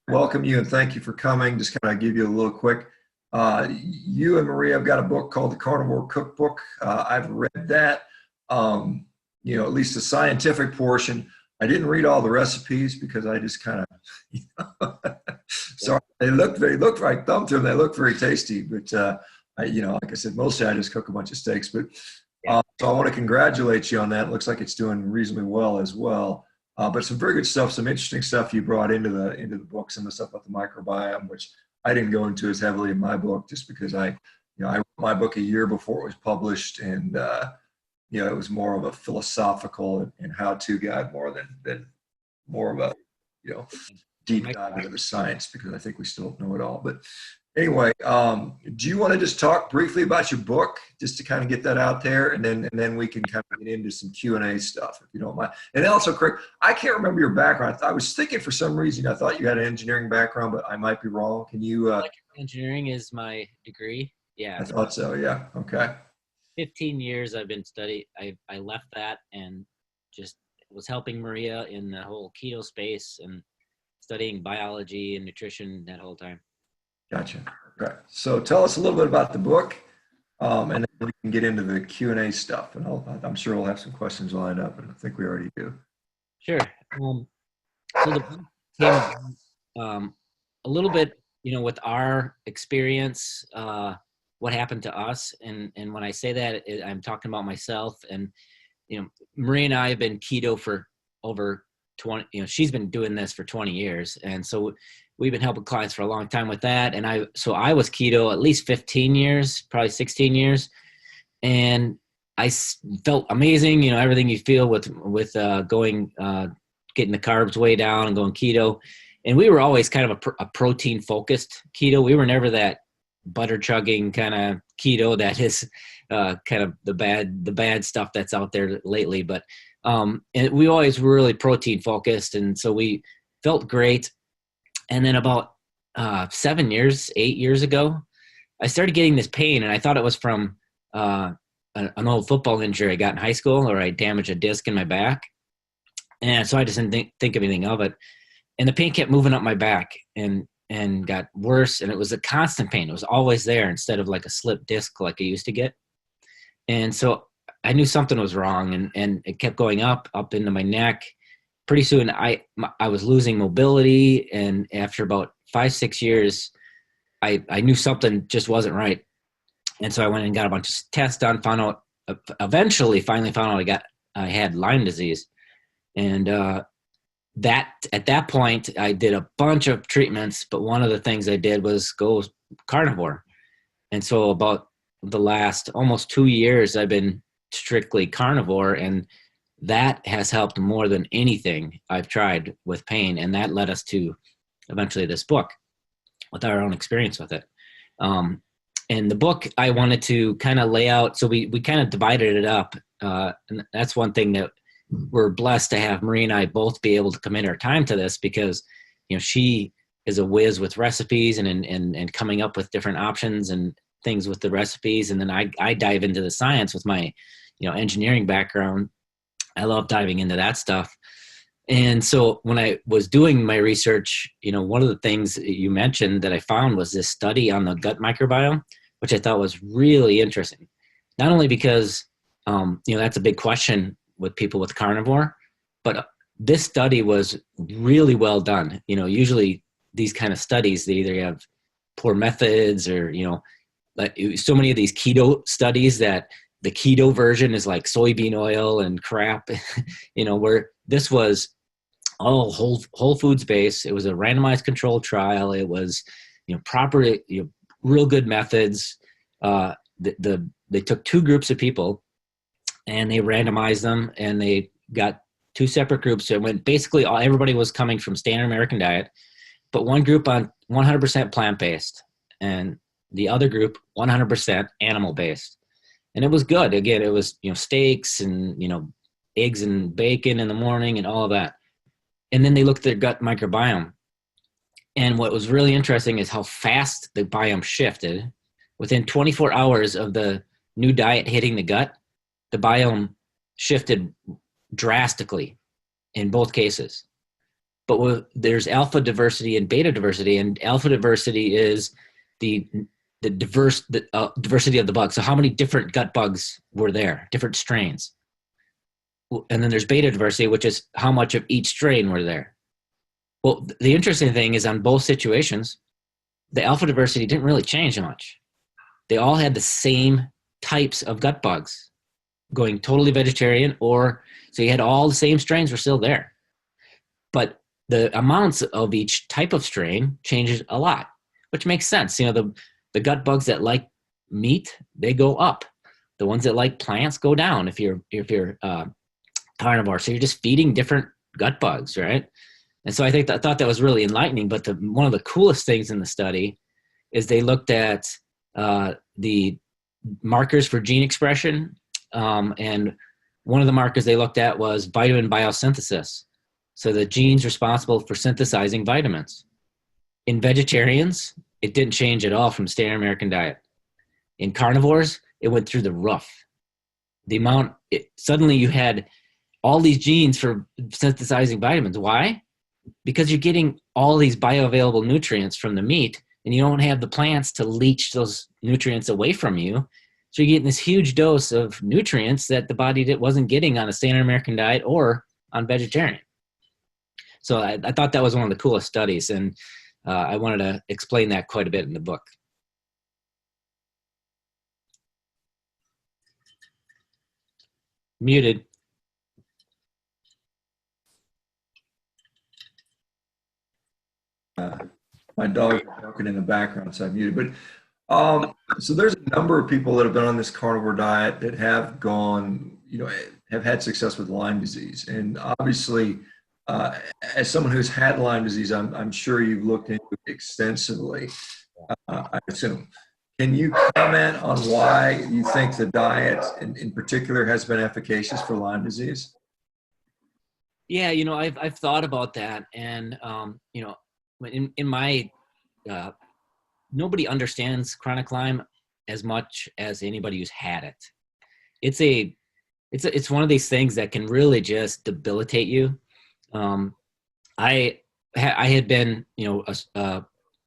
welcome you and thank you for coming. Just kind of give you a little quick. You and Maria have got a book called the Carnivore Cookbook. I've read that. At least the scientific portion. I didn't read all the recipes because I just kind of, sorry, they look right, thumb to them. They look very tasty, but like I said, mostly I just cook a bunch of steaks. But so I want to congratulate you on that. It looks like it's doing reasonably well as well. But some very good stuff, some interesting stuff you brought into the book, some of the stuff about the microbiome, which I didn't go into as heavily in my book, just because I wrote my book a year before it was published, and it was more of a philosophical and how-to guide more than more of a deep dive into the science, because I think we still don't know it all. But anyway, do you want to just talk briefly about your book, just to kind of get that out there, and then we can kind of get into some Q&A stuff, if you don't mind. And also, Craig, I can't remember your background. I was thinking for some reason I thought you had an engineering background, but I might be wrong. Can you? Engineering is my degree. Yeah. I thought so. Yeah. Okay. 15 years I've been studying. I left that and just was helping Maria in the whole keto space and studying biology and nutrition that whole time. Gotcha. Okay. So tell us a little bit about the book, and then we can get into the Q&A stuff. And I'm sure we'll have some questions lined up, and I think we already do. Sure. So the book came a little bit, with our experience, what happened to us. And when I say that, I'm talking about myself. And, Maria and I have been keto for over 20, she's been doing this for 20 years. And so we've been helping clients for a long time with that. And I was keto at least 15 years, probably 16 years. And I felt amazing, everything you feel with getting the carbs way down and going keto. And we were always kind of a protein focused keto. We were never that butter chugging kind of keto that is kind of the bad stuff that's out there lately. But and we always were really protein focused. And so we felt great. And then about 8 years ago, I started getting this pain, and I thought it was from an old football injury I got in high school, or I damaged a disc in my back. And so I just didn't think of anything of it. And the pain kept moving up my back and got worse. And it was a constant pain. It was always there instead of like a slipped disc like I used to get. And so I knew something was wrong, and it kept going up into my neck. Pretty soon I was losing mobility. And after about 5-6 years, I knew something just wasn't right. And so I went and got a bunch of tests done, finally found out I had Lyme disease. And at that point I did a bunch of treatments, but one of the things I did was go carnivore. And so about the last almost 2 years, I've been strictly carnivore, and that has helped more than anything I've tried with pain. And that led us to eventually this book with our own experience with it. And the book I wanted to kind of lay out, so we kind of divided it up. And that's one thing that we're blessed to have Maria and I both be able to commit our time to this, because, she is a whiz with recipes and coming up with different options and things with the recipes. And then I dive into the science with my, engineering background. I love diving into that stuff. And so when I was doing my research, one of the things you mentioned that I found was this study on the gut microbiome, which I thought was really interesting. Not only because, that's a big question with people with carnivore, but this study was really well done. Usually these kind of studies, they either have poor methods or, like so many of these keto studies that the keto version is like soybean oil and crap, where this was all whole foods based. It was a randomized controlled trial. It was, proper, real good methods. They took 2 groups of people and they randomized them, and they got 2 separate groups. So it went basically everybody was coming from standard American diet, but one group on 100% plant-based and the other group 100% animal-based. And it was good. Again, it was, steaks and, eggs and bacon in the morning and all of that. And then they looked at their gut microbiome. And what was really interesting is how fast the biome shifted. Within 24 hours of the new diet hitting the gut, the biome shifted drastically in both cases. there's alpha diversity and beta diversity, and alpha diversity is the diversity of the bugs. So how many different gut bugs were there, different strains. And then there's beta diversity, which is how much of each strain were there. Well, the interesting thing is on both situations, the alpha diversity didn't really change much. They all had the same types of gut bugs going totally vegetarian, so you had all the same strains were still there. But the amounts of each type of strain changes a lot, which makes sense. The gut bugs that like meat, they go up. The ones that like plants go down if you're carnivore. So you're just feeding different gut bugs, right? And so I thought that was really enlightening. But one of the coolest things in the study is they looked at the markers for gene expression. And one of the markers they looked at was vitamin biosynthesis. So the genes responsible for synthesizing vitamins. In vegetarians, it didn't change at all from standard American diet. In carnivores, it went through the roof. Suddenly you had all these genes for synthesizing vitamins. Why? Because you're getting all these bioavailable nutrients from the meat, and you don't have the plants to leach those nutrients away from you. So you're getting this huge dose of nutrients that the body wasn't getting on a standard American diet or on vegetarian. So I thought that was one of the coolest studies, and I wanted to explain that quite a bit in the book. Muted. My dog is barking in the background, so I muted. But so there's a number of people that have been on this carnivore diet that have gone, have had success with Lyme disease. And obviously, as someone who's had Lyme disease, I'm sure you've looked into it extensively, I assume. Can you comment on why you think the diet in particular has been efficacious for Lyme disease? Yeah, I've thought about that. And, in my, nobody understands chronic Lyme as much as anybody who's had it. It's one of these things that can really just debilitate you. I had been, a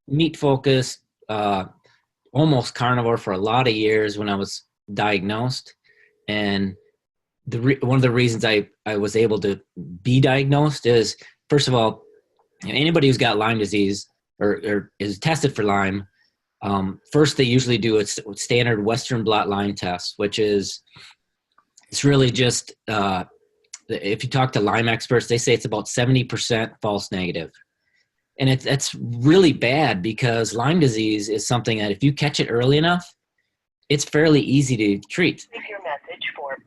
meat focused, almost carnivore for a lot of years when I was diagnosed. And one of the reasons I was able to be diagnosed is, first of all, anybody who's got Lyme disease or is tested for Lyme, first they usually do a standard Western blot Lyme test, which is, it's really just, if you talk to Lyme experts, they say it's about 70% false negative. And that's really bad because Lyme disease is something that if you catch it early enough, it's fairly easy to treat. Leave your message for.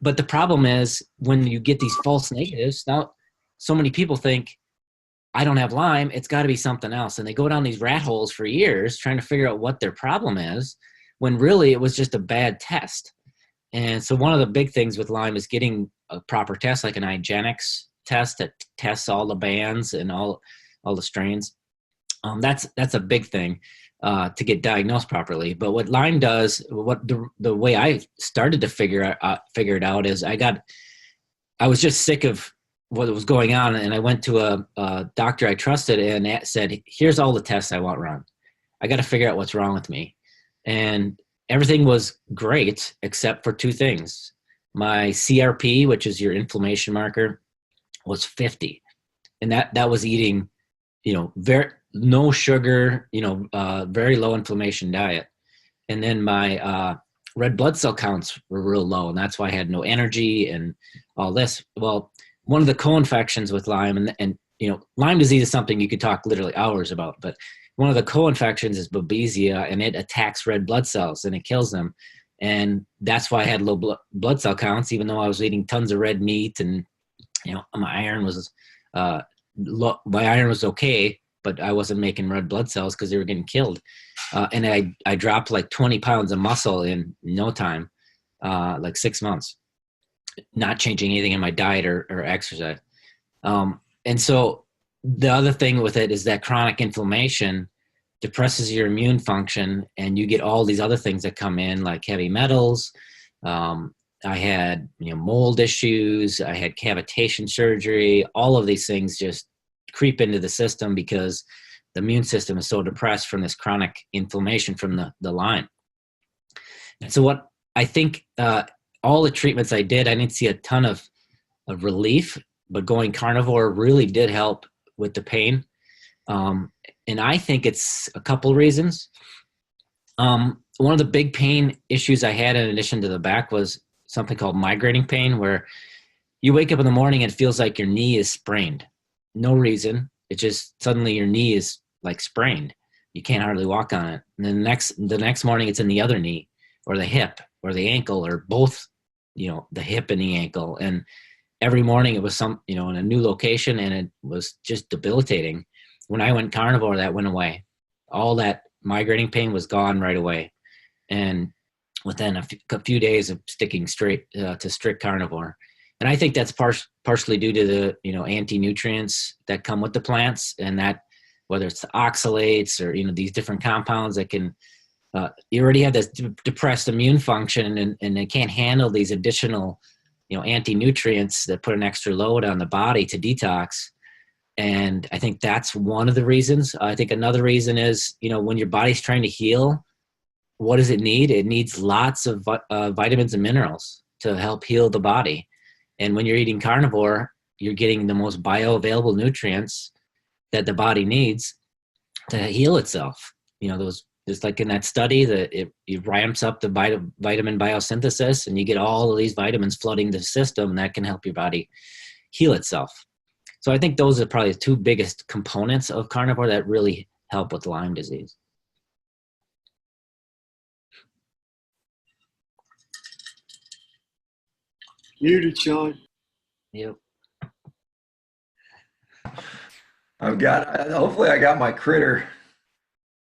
But the problem is when you get these false negatives, now so many people think, I don't have Lyme, it's got to be something else. And they go down these rat holes for years trying to figure out what their problem is, when really it was just a bad test. And so one of the big things with Lyme is getting a proper test, like an IGeneX test that tests all the bands and all the strains. That's a big thing to get diagnosed properly. But what Lyme does, what the way I started to figure it out is I was just sick of what was going on, and I went to a doctor I trusted and said, here's all the tests I want run. I got to figure out what's wrong with me. And everything was great except for two things. My CRP, which is your inflammation marker, was 50. And that was eating, no sugar, very low inflammation diet. And then my red blood cell counts were real low, and that's why I had no energy and all this. Well, one of the co-infections with Lyme, and Lyme disease is something you could talk literally hours about, but one of the co-infections is Babesia, and it attacks red blood cells and it kills them. And that's why I had low blood cell counts, even though I was eating tons of red meat, and my iron was okay, but I wasn't making red blood cells because they were getting killed. And I dropped like 20 pounds of muscle in no time, like 6 months, not changing anything in my diet or exercise. And so the other thing with it is that chronic inflammation depresses your immune function, and you get all these other things that come in, like heavy metals. I had mold issues. I had cavitation surgery. All of these things just creep into the system because the immune system is so depressed from this chronic inflammation from the Lyme. And so what I think, all the treatments I did, I didn't see a ton of relief, but going carnivore really did help with the pain. And I think it's a couple reasons. One of the big pain issues I had in addition to the back was something called migrating pain, where you wake up in the morning and it feels like your knee is sprained. No reason. It just suddenly your knee is like sprained. You can't hardly walk on it. And then the next morning it's in the other knee or the hip or the ankle or both, the hip and the ankle. And every morning it was in a new location, and it was just debilitating. When I went carnivore, that went away. All that migrating pain was gone right away. And within a few days of sticking straight to strict carnivore. And I think that's partially due to the, anti-nutrients that come with the plants, and that whether it's the oxalates or, these different compounds that can, you already have this depressed immune function, and they can't handle these additional, anti-nutrients that put an extra load on the body to detox. And I think that's one of the reasons. I think another reason is, when your body's trying to heal, what does it need? It needs lots of vitamins and minerals to help heal the body. And when you're eating carnivore, you're getting the most bioavailable nutrients that the body needs to heal itself. Just like in that study, that it ramps up the vitamin biosynthesis, and you get all of these vitamins flooding the system, and that can help your body heal itself. So I think those are probably the two biggest components of carnivore that really help with Lyme disease. Muted, Sean. Yep. Hopefully I got my critter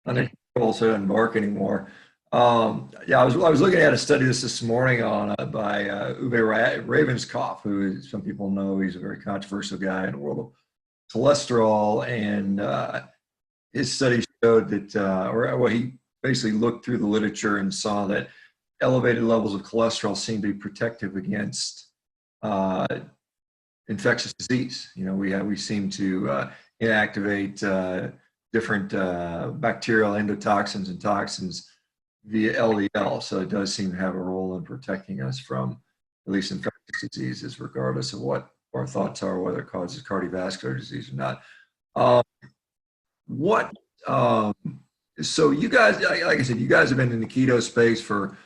under control so it doesn't bark anymore. I was looking at a study this morning by Uwe Ravenscoff, who some people know he's a very controversial guy in the world of cholesterol, and his study showed that, he basically looked through the literature and saw that elevated levels of cholesterol seem to be protective against infectious disease. We seem to inactivate different bacterial endotoxins and toxins via LDL. So it does seem to have a role in protecting us from at least infectious diseases, regardless of what our thoughts are, whether it causes cardiovascular disease or not. So you guys, like I said, you guys have been in the keto space for,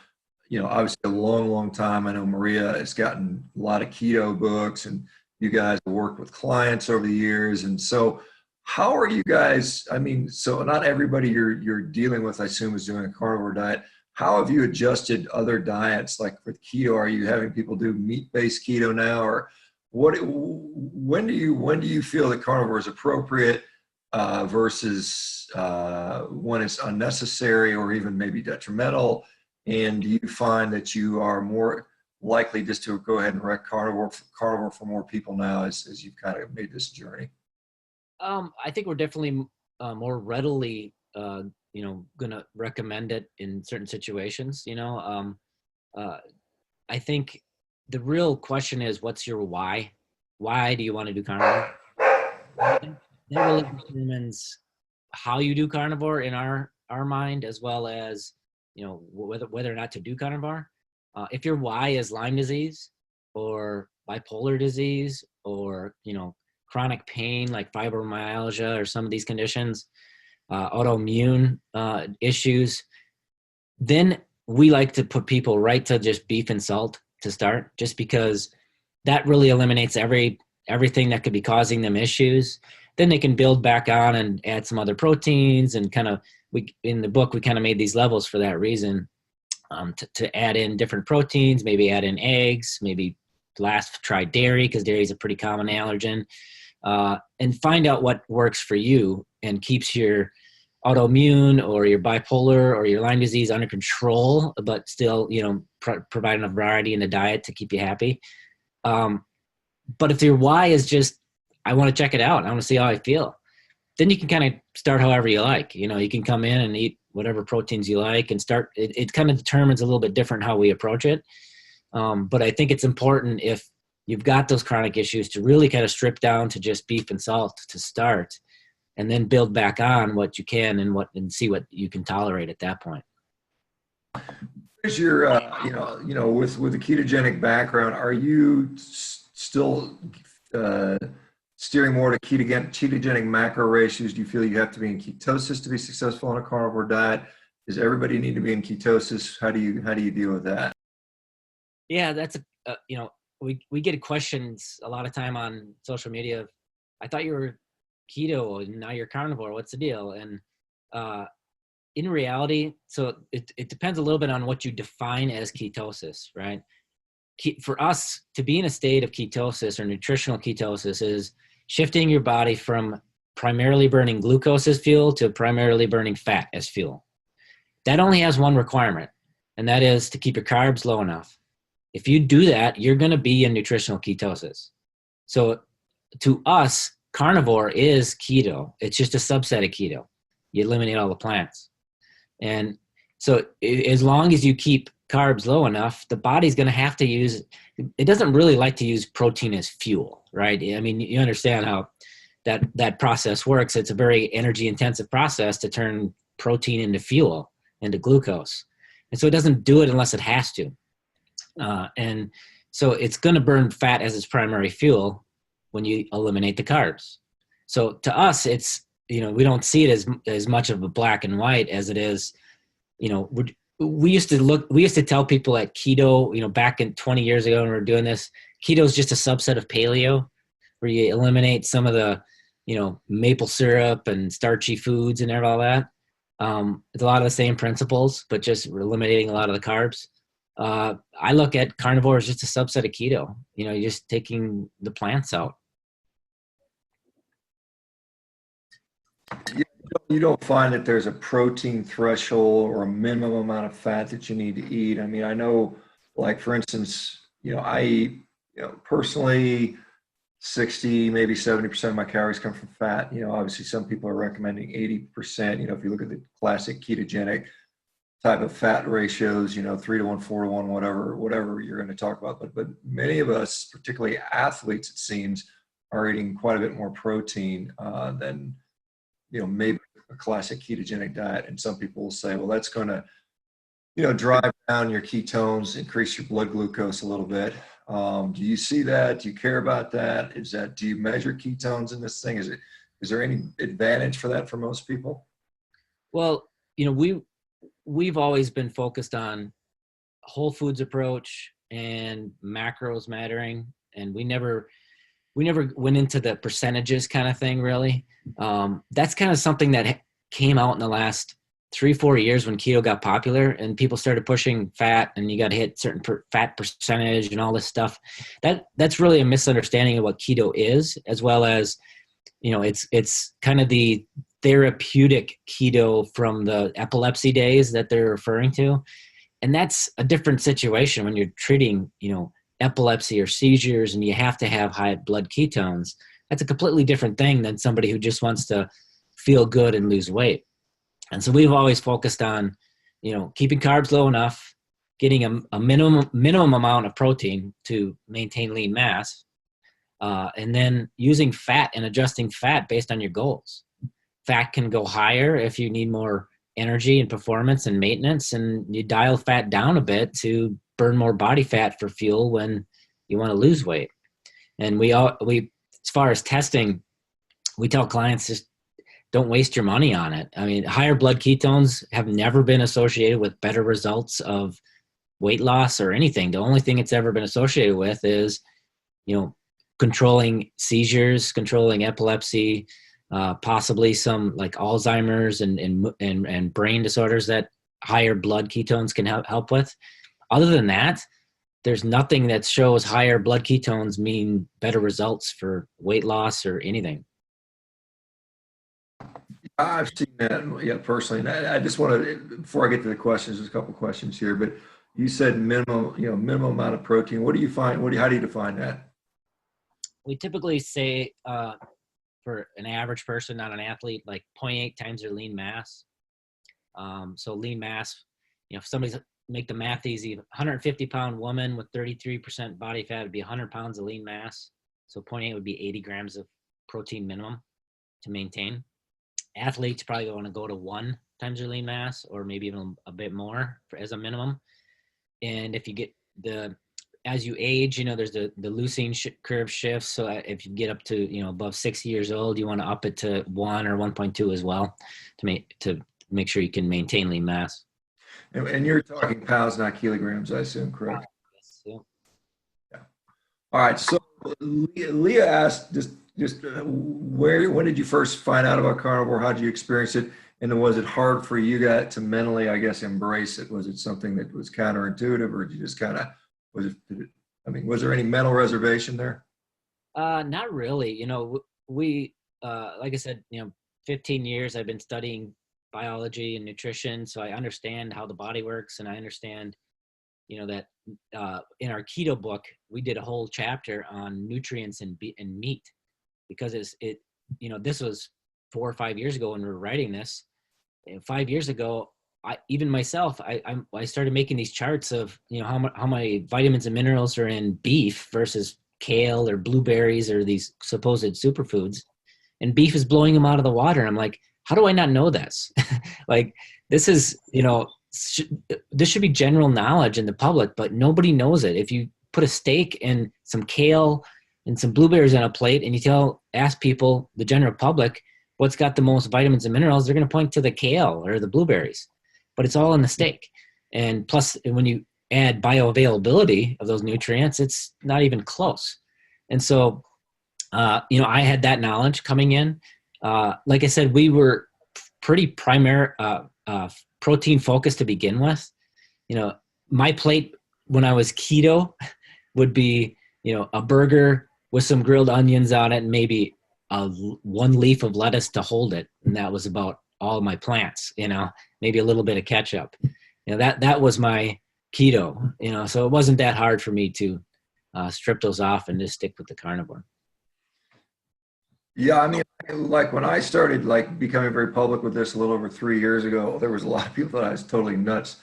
obviously a long, long time. I know Maria has gotten a lot of keto books, and you guys have worked with clients over the years. And so how are you guys, so not everybody you're dealing with, I assume, is doing a carnivore diet. How have you adjusted other diets? Like with keto, are you having people do meat-based keto now, or when do you feel that carnivore is appropriate versus when it's unnecessary or even maybe detrimental? And do you find that you are more likely just to go ahead and rec carnivore for more people now as you've kind of made this journey? I think we're definitely more readily, going to recommend it in certain situations. I think the real question is, what's your why? Why do you want to do carnivore? That really determines how you do carnivore in our mind, as well as, whether or not to do carnivore. If your why is Lyme disease or bipolar disease or, chronic pain like fibromyalgia or some of these conditions, autoimmune issues, then we like to put people right to just beef and salt to start, just because that really eliminates everything that could be causing them issues. Then they can build back on and add some other proteins, and in the book, we kind of made these levels for that reason, to add in different proteins, maybe add in eggs, maybe try dairy, because dairy is a pretty common allergen, and find out what works for you and keeps your autoimmune or your bipolar or your Lyme disease under control, but still, provide enough variety in the diet to keep you happy. But if your why is just, I want to check it out, I want to see how I feel, then you can kind of start however you like. You can come in and eat whatever proteins you like and start. It kind of determines a little bit different how we approach it. But I think it's important, if you've got those chronic issues, to really kind of strip down to just beef and salt to start, and then build back on what you can and see what you can tolerate at that point. Is your, with a ketogenic background, are you still steering more to ketogenic macro ratios? Do you feel you have to be in ketosis to be successful on a carnivore diet? Does everybody need to be in ketosis? How do you deal with that? Yeah, that's we get questions a lot of time on social media. I thought you were keto and now you're carnivore. What's the deal? And in reality, so it depends a little bit on what you define as ketosis, right? For us to be in a state of ketosis or nutritional ketosis is shifting your body from primarily burning glucose as fuel to primarily burning fat as fuel. That only has one requirement, and that is to keep your carbs low enough. If you do that, you're going to be in nutritional ketosis. So to us, carnivore is keto. It's just a subset of keto. You eliminate all the plants. And so as long as you keep carbs low enough, the body's going to have to use, it doesn't really like to use protein as fuel, right? I mean, you understand how that process works. It's a very energy intensive process to turn protein into fuel, into glucose. And so it doesn't do it unless it has to. And so it's going to burn fat as its primary fuel when you eliminate the carbs. So to us, it's, we don't see it as much of a black and white as it is, we used to tell people at keto, back in 20 years ago when we were doing this, keto is just a subset of paleo, where you eliminate some of the, maple syrup and starchy foods and all that. It's a lot of the same principles, but just eliminating a lot of the carbs. I look at carnivore as just a subset of keto. You're just taking the plants out. You don't find that there's a protein threshold or a minimum amount of fat that you need to eat. I mean, I know, like, for instance, I eat, personally, 60, maybe 70% of my calories come from fat. Obviously some people are recommending 80%. If you look at the classic ketogenic type of fat ratios, 3 to 1, 4 to 1, whatever you're going to talk about. But many of us, particularly athletes, it seems, are eating quite a bit more protein than, maybe a classic ketogenic diet. And some people will say, well, that's going to, drive down your ketones, increase your blood glucose a little bit. Do you see that? Do you care about that? Do you measure ketones in this thing? Is there any advantage for that for most people? Well, we've always been focused on whole foods approach and macros mattering. And we never went into the percentages kind of thing, really. That's kind of something that came out in the last 3-4 years when keto got popular and people started pushing fat and you got to hit certain fat percentage and all this stuff. That's really a misunderstanding of what keto is, as well as, it's kind of the therapeutic keto from the epilepsy days that they're referring to. And that's a different situation when you're treating, epilepsy or seizures and you have to have high blood ketones. That's a completely different thing than somebody who just wants to feel good and lose weight. And so we've always focused on, keeping carbs low enough, getting a minimum amount of protein to maintain lean mass, and then using fat and adjusting fat based on your goals. Fat can go higher if you need more energy and performance and maintenance, and you dial fat down a bit to burn more body fat for fuel when you want to lose weight. And we as far as testing, we tell clients, just don't waste your money on it. I mean, higher blood ketones have never been associated with better results of weight loss or anything. The only thing it's ever been associated with is, controlling seizures, controlling epilepsy, possibly some like Alzheimer's and brain disorders that higher blood ketones can help with. Other than that, there's nothing that shows higher blood ketones mean better results for weight loss or anything. I've seen that, personally. And I just want to, before I get to the questions, there's a couple questions here, but you said minimum amount of protein. What do you find? How do you define that? We typically say, for an average person, not an athlete, like 0.8 times their lean mass. So lean mass, if somebody's make the math easy. 150-pound woman with 33% body fat would be 100 pounds of lean mass. So 0.8 would be 80 grams of protein minimum to maintain. Athletes probably want to go to 1 times their lean mass, or maybe even a bit more as a minimum. And if you get as you age, there's the leucine curve shifts. So if you get up to, above 60 years old, you want to up it to 1 or 1.2 as well to make sure you can maintain lean mass. And you're talking pounds, not kilograms, I assume, correct? Yes, yeah. Yeah. All right. So Leah asked when did you first find out about carnivore? How did you experience it? And then was it hard for you guys to mentally, I guess, embrace it? Was it something that was counterintuitive, or did you just kind of, was there any mental reservation there? Not really. We, like I said, 15 years I've been studying biology and nutrition, so I understand how the body works, and I understand, that in our keto book we did a whole chapter on nutrients in meat, because this was 4 or 5 years ago when we were writing this. 5 years ago, I started making these charts of how many vitamins and minerals are in beef versus kale or blueberries or these supposed superfoods, and beef is blowing them out of the water. And I'm like, how do I not know this? Like, this is, this should be general knowledge in the public, but nobody knows it. If you put a steak and some kale and some blueberries on a plate and ask people, the general public, what's got the most vitamins and minerals, they're going to point to the kale or the blueberries, but it's all in the steak. And plus, when you add bioavailability of those nutrients, it's not even close. And so, I had that knowledge coming in. Like I said, we were pretty protein focused to begin with. My plate when I was keto would be, a burger with some grilled onions on it and maybe 1 leaf of lettuce to hold it. And that was about all my plants, maybe a little bit of ketchup. That was my keto, so it wasn't that hard for me to strip those off and just stick with the carnivore. Yeah, I mean, like when I started becoming very public with this a little over 3 years ago, there was a lot of people that I was totally nuts.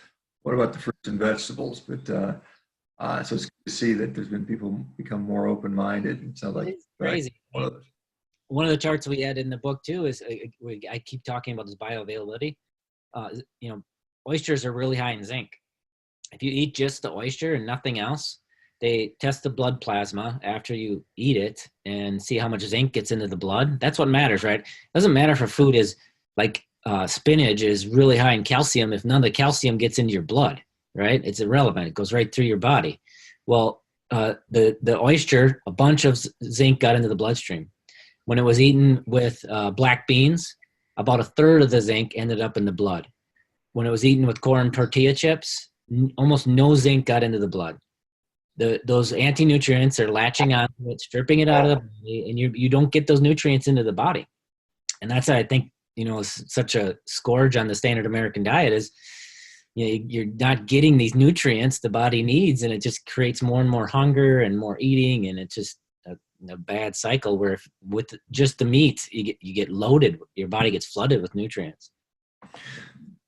What about the fruits and vegetables? But so it's good to see that there's been people become more open-minded. It sounds like it's crazy. One of the charts we had in the book too is I keep talking about this bioavailability. Oysters are really high in zinc. If you eat just the oyster and nothing else, they test the blood plasma after you eat it and see how much zinc gets into the blood. That's what matters, right? It doesn't matter if a food is like spinach is really high in calcium if none of the calcium gets into your blood, right? It's irrelevant. It goes right through your body. Well, the oyster, a bunch of zinc got into the bloodstream. When it was eaten with black beans, about 1/3 of the zinc ended up in the blood. When it was eaten with corn tortilla chips, almost no zinc got into the blood. Those anti-nutrients are latching on to it, stripping it out of the body, and you don't get those nutrients into the body. And that's, I think, is such a scourge on the standard American diet is, you're not getting these nutrients the body needs, and it just creates more and more hunger and more eating, and it's just a bad cycle where with just the meat, you get loaded, your body gets flooded with nutrients.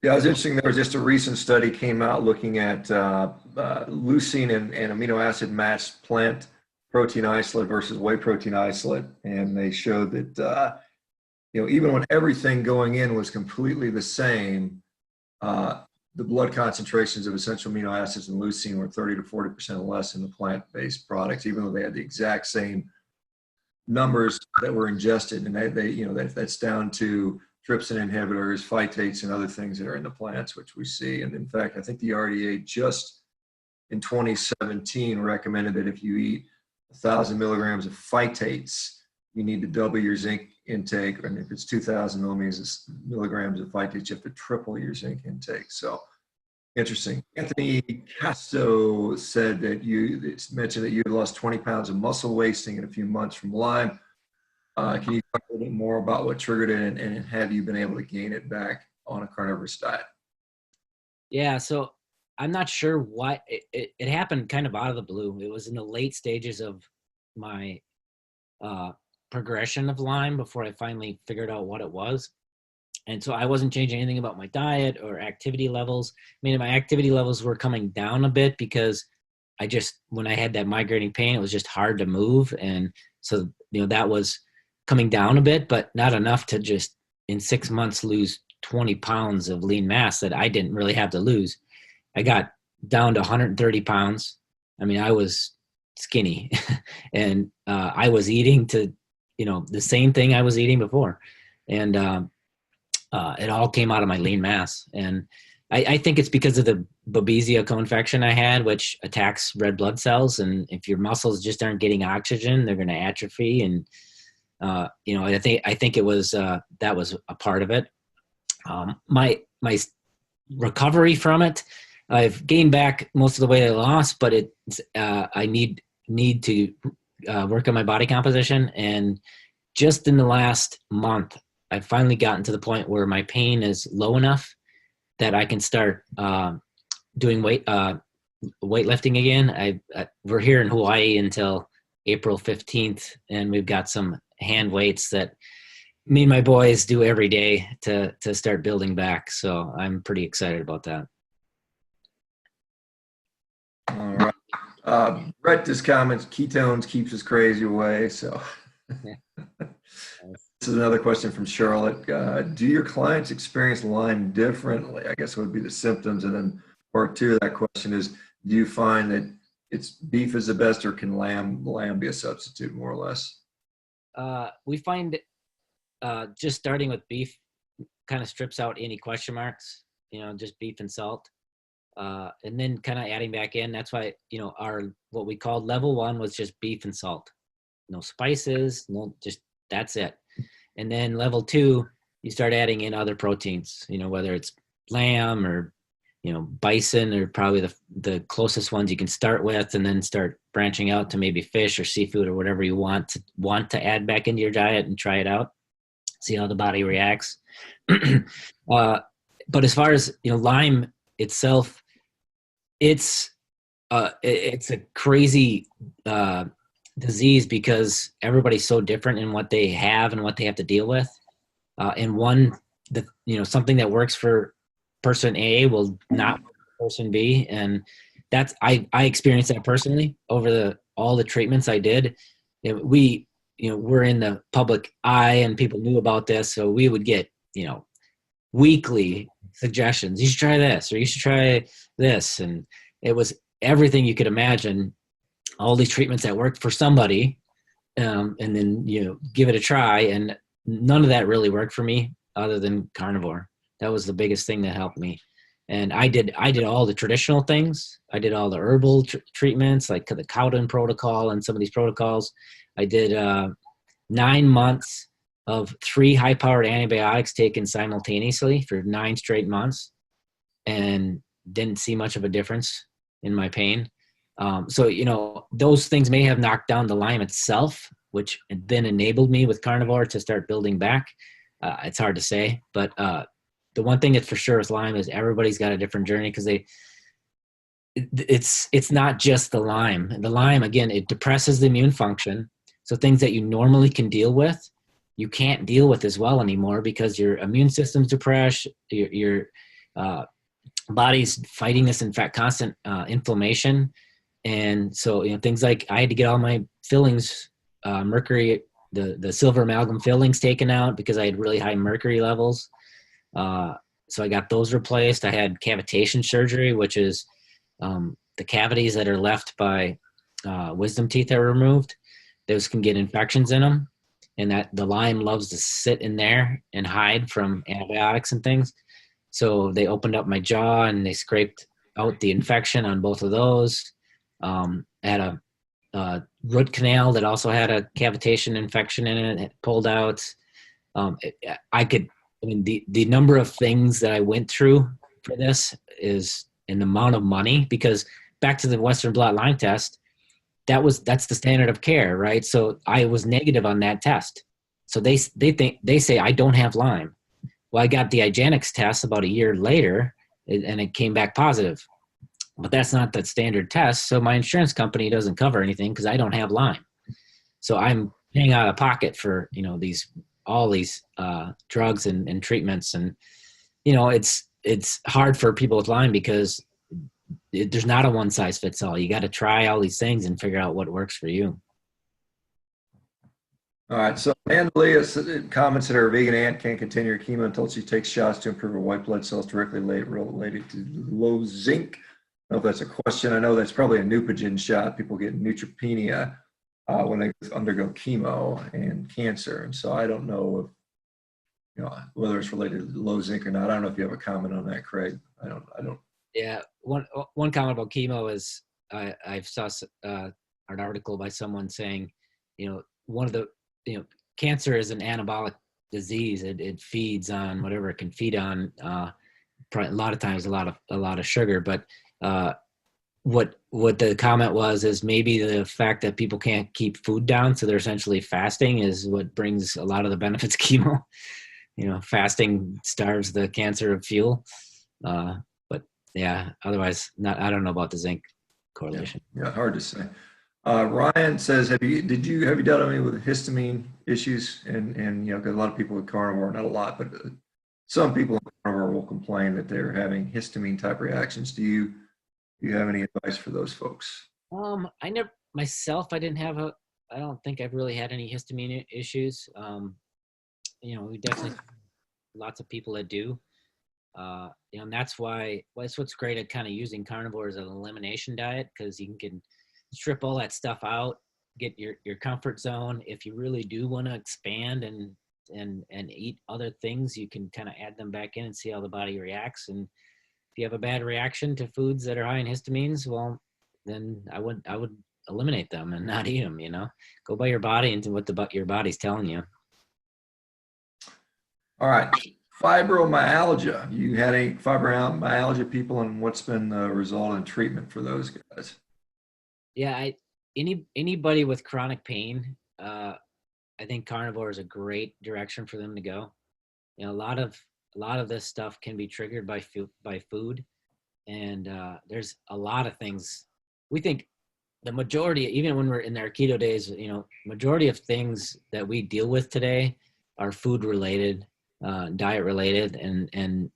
Yeah, it was interesting. There was just a recent study came out looking at leucine and amino acid matched plant protein isolate versus whey protein isolate, and they showed that even when everything going in was completely the same, the blood concentrations of essential amino acids and leucine were 30 to 40% less in the plant-based products, even though they had the exact same numbers that were ingested, and that's down to trypsin inhibitors, phytates, and other things that are in the plants, which we see. And in fact, I think the RDA just in 2017 recommended that if you eat 1,000 milligrams of phytates, you need to double your zinc intake. And if it's 2,000 milligrams of phytates, you have to triple your zinc intake. So interesting. Anthony Casto said that mentioned that you had lost 20 pounds of muscle wasting in a few months from Lyme. Can you talk a little bit more about what triggered it, and have you been able to gain it back on a carnivorous diet? Yeah, so I'm not sure why it happened kind of out of the blue. It was in the late stages of my progression of Lyme before I finally figured out what it was. And so I wasn't changing anything about my diet or activity levels. I mean, my activity levels were coming down a bit because when I had that migrating pain, it was just hard to move. And so, that was coming down a bit, but not enough to just in 6 months lose 20 pounds of lean mass that I didn't really have to lose. I got down to 130 pounds. I mean, I was skinny and I was eating to, the same thing I was eating before. And it all came out of my lean mass. And I think it's because of the Babesia co-infection I had, which attacks red blood cells. And if your muscles just aren't getting oxygen, they're going to atrophy. And, I think it was, that was a part of it. My recovery from it, I've gained back most of the weight I lost, but I need to work on my body composition. And just in the last month, I've finally gotten to the point where my pain is low enough that I can start doing weightlifting again. We're here in Hawaii until April 15th, and we've got some hand weights that me and my boys do every day to start building back. So I'm pretty excited about that. All right. Brett just comments, ketones keeps us crazy away. So this is another question from Charlotte. Do your clients experience Lyme differently? I guess would be the symptoms. And then part two of that question is, do you find that it's beef is the best, or can lamb be a substitute more or less? We find just starting with beef kind of strips out any question marks, just beef and salt. And then kind of adding back in, that's why, what we called level 1 was just beef and salt. No spices, that's it. And then level 2, you start adding in other proteins, whether it's lamb or, bison are probably the closest ones you can start with, and then start branching out to maybe fish or seafood or whatever you want to add back into your diet and try it out, see how the body reacts. But as far as, Lyme itself, it's a crazy disease because everybody's so different in what they have and what they have to deal with. And something that works for person A will not work for person B. And that's, I experienced that personally over all the treatments I did. We're in the public eye and people knew about this. So we would get, weekly suggestions. You should try this, or you should try this. And it was everything you could imagine, all these treatments that worked for somebody, and then, give it a try. And none of that really worked for me other than carnivore. That was the biggest thing that helped me. And I did all the traditional things. I did all the herbal treatments, like the Cowden protocol and some of these protocols. I did 9 months of 3 high-powered antibiotics taken simultaneously for 9 straight months, and didn't see much of a difference in my pain. So, those things may have knocked down the Lyme itself, which then enabled me with carnivore to start building back. It's hard to say, but the one thing that's for sure with Lyme is everybody's got a different journey, because it's not just the Lyme. The Lyme, again, it depresses the immune function. So things that you normally can deal with, you can't deal with as well anymore because your immune system's depressed, your body's fighting this constant inflammation. And so, things like I had to get all my fillings, mercury, the silver amalgam fillings taken out because I had really high mercury levels. So I got those replaced. I had cavitation surgery, which is the cavities that are left by wisdom teeth that were removed. Those can get infections in them, and that the Lyme loves to sit in there and hide from antibiotics and things. So they opened up my jaw and they scraped out the infection on both of those. I had a root canal that also had a cavitation infection in it pulled out. The number of things that I went through for this is an amount of money, because back to the Western blot Lyme test, that's the standard of care, right? So I was negative on that test. So they say I don't have Lyme. Well, I got the IGeneX test about a year later, and it came back positive. But that's not the standard test. So my insurance company doesn't cover anything because I don't have Lyme. So I'm paying out of pocket for, these all these drugs and treatments. And, you know, it's hard for people with Lyme because there's not a one size fits all. You got to try all these things and figure out what works for you. All right, so Andalia comments that her vegan aunt can't continue her chemo until she takes shots to improve her white blood cells directly related to low zinc. I don't know if that's a question. I know that's probably a Neupogen shot. People get neutropenia when they undergo chemo and cancer. And so I don't know if, you know, whether it's related to low zinc or not. I don't know if you have a comment on that, Craig. I don't. Yeah, one comment about chemo is I saw an article by someone saying, you know, one of the, you know, cancer is an anabolic disease. It feeds on whatever it can feed on. A lot of times, a lot of sugar. But what the comment was is maybe the fact that people can't keep food down, so they're essentially fasting, is what brings a lot of the benefits of chemo. You know, fasting starves the cancer of fuel. But yeah, otherwise, I don't know about the zinc correlation. Yeah, hard to say. Ryan says, have you dealt any with histamine issues? And you know, because a lot of people with carnivore, not a lot, but some people with carnivore will complain that they're having histamine type reactions. Do you have any advice for those folks? I never myself. I don't think I've really had any histamine issues. You know, we definitely lots of people that do. You know, and that's what's great at kind of using carnivore as an elimination diet, because you can strip all that stuff out, get your comfort zone. If you really do want to expand and eat other things, you can kind of add them back in and see how the body reacts. And if you have a bad reaction to foods that are high in histamines, well, then I would eliminate them and not eat them. You know, go by your body and what your body's telling you. All right. Fibromyalgia. You had any fibromyalgia people, and what's been the result in treatment for those guys? Yeah, anybody with chronic pain, I think carnivore is a great direction for them to go. You know, a lot of this stuff can be triggered by food, and there's a lot of things. We think the majority, even when we're in our keto days, you know, majority of things that we deal with today are food related, diet related, and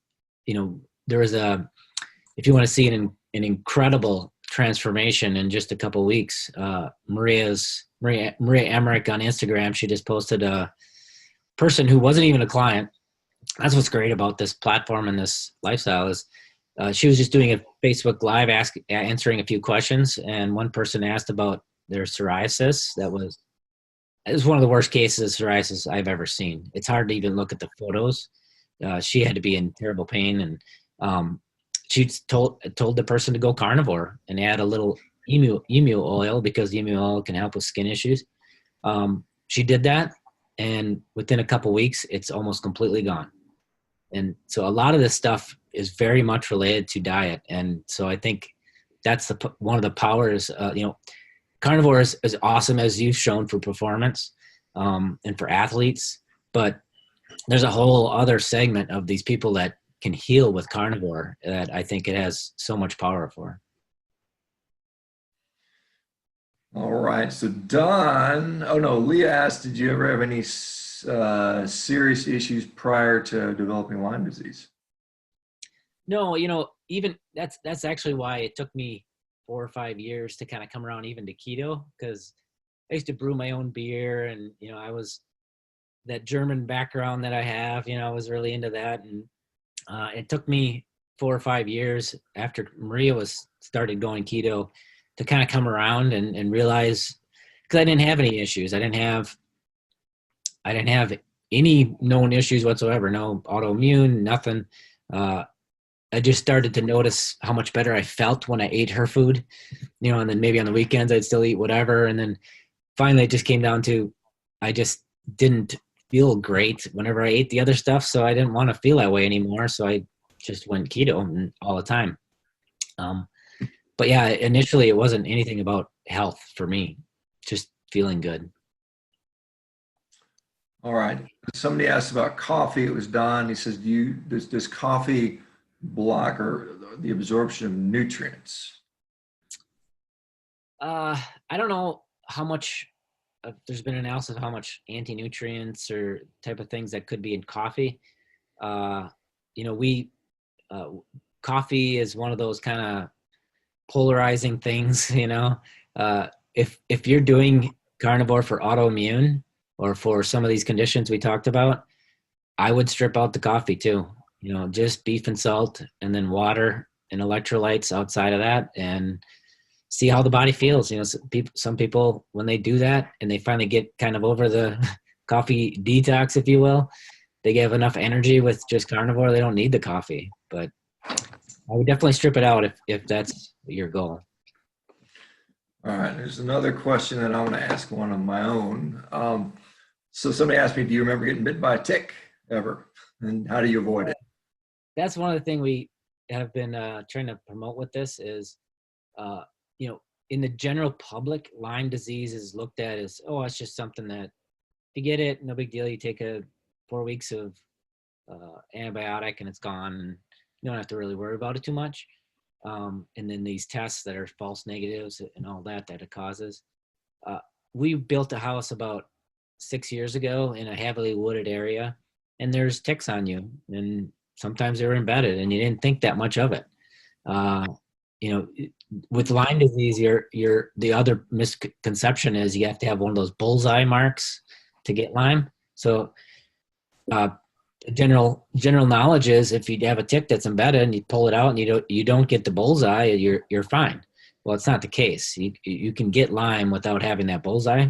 you know, there is if you want to see an incredible transformation in just a couple of weeks, Maria Emmerich on Instagram, she just posted a person who wasn't even a client. That's what's great about this platform and this lifestyle is she was just doing a Facebook Live answering a few questions, and one person asked about their psoriasis. It was one of the worst cases of psoriasis I've ever seen. It's hard to even look at the photos. She had to be in terrible pain, and she told the person to go carnivore and add a little emu oil, because emu oil can help with skin issues. She did that, and within a couple weeks, it's almost completely gone. And so a lot of this stuff is very much related to diet. And so I think that's one of the powers. You know, carnivore is as awesome as you've shown for performance and for athletes, but there's a whole other segment of these people that can heal with carnivore that I think it has so much power for. All right. So Leah asked, did you ever have any serious issues prior to developing Lyme disease? No, you know, even that's actually why it took me 4 or 5 years to kind of come around even to keto, because I used to brew my own beer, and, you know, I was that German background that I have, you know, I was really into that. And it took me 4 or 5 years after Maria started going keto to kind of come around and realize, because I didn't have any issues. I didn't have any known issues whatsoever, no autoimmune, nothing. I just started to notice how much better I felt when I ate her food, you know, and then maybe on the weekends I'd still eat whatever. And then finally it just came down to, I just didn't feel great whenever I ate the other stuff. So I didn't want to feel that way anymore. So I just went keto all the time. But yeah, initially it wasn't anything about health for me, just feeling good. All right. Somebody asked about coffee. It was Don. He says, does coffee block the absorption of nutrients? I don't know how much there's been analysis of how much anti-nutrients or type of things that could be in coffee. Coffee is one of those kind of polarizing things, if you're doing carnivore for autoimmune or for some of these conditions we talked about, I would strip out the coffee too, just beef and salt and then water and electrolytes outside of that, and see how the body feels. Some people, when they do that and they finally get kind of over the coffee detox, if you will, they have enough energy with just carnivore. They don't need the coffee, but I would definitely strip it out if that's your goal. All right, there's another question that I want to ask one of my own. So somebody asked me, do you remember getting bit by a tick ever? And how do you avoid it? That's one of the things we have been trying to promote with this is, in the general public, Lyme disease is looked at as, it's just something that if you get it, no big deal. You take 4 weeks of antibiotic and it's gone. And you don't have to really worry about it too much. And then these tests that are false negatives and all that it causes. We built a house about 6 years ago in a heavily wooded area, and there's ticks on you, and sometimes they were embedded and you didn't think that much of it. With Lyme disease, the other misconception is you have to have one of those bullseye marks to get Lyme. So general knowledge is if you have a tick that's embedded and you pull it out and you don't get the bullseye, you're fine. Well, it's not the case. You can get Lyme without having that bullseye.